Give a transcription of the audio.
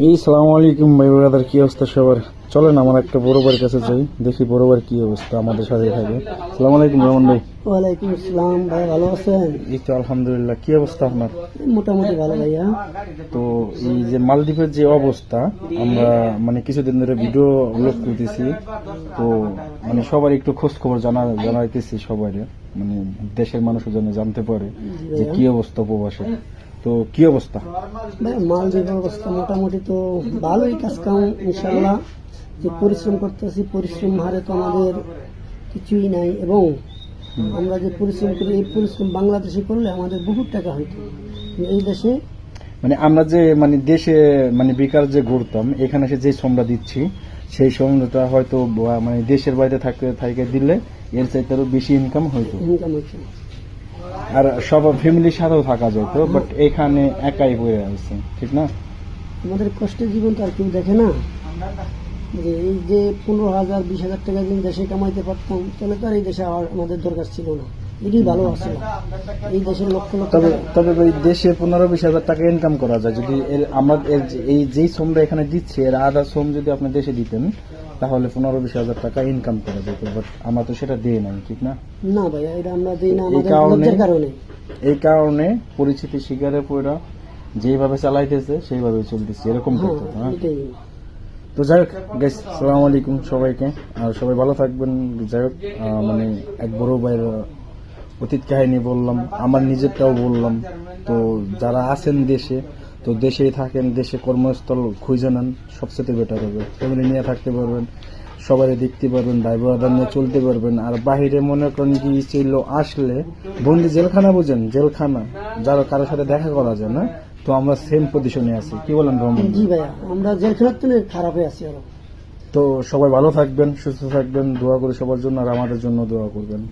এই সালাম আলাইকুম ভাই ব্রাদার, কি অবস্থা সবার? চলেন আমার একটা বড় ভাইয়ের কাছে যাই, দেখি বড় ভাইয়ের কি অবস্থা, আমাদের সাথে থাকে। সালাম আলাইকুম রহমান ভাই। ওয়ালাইকুম আসসালাম ভাই, ভালো আছেন? এই তো আলহামদুলিল্লাহ, কি অবস্থা আপনার? মোটামুটি ভালো ভাইয়া। তো এই যে মালদ্বীপের যে অবস্থা, আমরা মানে কিছুদিন ধরে ভিডিও আপলোড করতেছি, তো মানে সবার একটু খোঁজ খবর জানাইতেছি সবাই, মানে দেশের মানুষও যেন জানতে পারে যে কি অবস্থা উপবাসে। তো কি অবস্থা ভাই মালদ্বীপের অবস্থা মোটামুটি তো ভালোই, কাজ কাম ইনশাল্লাহ। যে পরিশ্রম করতেছি, পরিশ্রম হারে তো আমাদের কিছুই নাই, এবং আমরা যে পরিশ্রম করি এই পরিশ্রম বাংলাদেশে করলে আমাদের বহুত টাকা হইতো। এই দেশে মানে আমরা যে মানে দেশে মানে বেকার যে ঘুরতাম, এখানে এসে যে শ্রমটা দিচ্ছি সেই শ্রমটা হয়তো মানে দেশের বাইরে থাকে দিলে এর চাইতে আরো বেশি ইনকাম হইতো, ইনকাম হচ্ছে। আর সব ফ্যামিলির সাথেও থাকা যেত, বাট এখানে একাই পড়ে আছে, ঠিক না? আমাদের কষ্টের জীবন তো আর কেউ দেখে না। যে এই যে 15,000 20,000 টাকা দিন দেশে কামাইতে পারতাম, তাহলে তো আর এই দেশে আর আমাদের দরকার ছিল না। এটাই ভালো আছে। এই দেশের লক্ষ লক্ষ তবে ওই দেশে 15-20 হাজার টাকা ইনকাম করা যায় যদি আমাদের এই যেই শ্রমটা এখানে দিচ্ছে এর আধা শ্রম যদি আপনি দেশে দিতেন, তাহলে 15-20 হাজার টাকা ইনকাম করা যেত, বাট আমরা তো সেটা দিয়ে নাই, ঠিক না? না ভাইয়া, এটা আমরা দিই না আমাদের লজ্জার কারণে। এই কারণে পরিচিতি শিকারে পড়া যেভাবে চালাইতেছে সেইভাবে চলতেছে, এরকম হতো। হ্যাঁ, এটাই। তো যাই হোক গাইস, সালাম আলাইকুম সবাইকে, আর সবাই ভালো থাকবেন। যাই হোক, মানে এক বড় ভাইয়ের অতীত কাহিনী বললাম, আমার নিজেরটাও বললাম। তো যারা আছেন দেশে, তো দেশেই থাকেন, দেশে কর্মস্থল খুঁজে নেন, সবচেয়ে বেটার হবে। ফ্যামিলি নিয়ে থাকতে পারবেন, সবাই দেখতে পারবেন, ভাই ব্রাদার নিয়ে চলতে পারবেন। আর বাহিরে মনে করেন কি ছিল, আসলে বন্দি জেলখানা, বুঝেন জেলখানা, যারা কারোর সাথে দেখা করা যায় না, তো আমরা সেম পজিশনে আছি। কি বলেন রহমান? জি ভাইয়া, আমরা জেলখানার থেকে খারাপ হয়ে আছি আরো। তো সবাই ভালো থাকবেন, সুস্থ থাকবেন, দোয়া করি সবার জন্য, আর আমাদের জন্য দোয়া করবেন।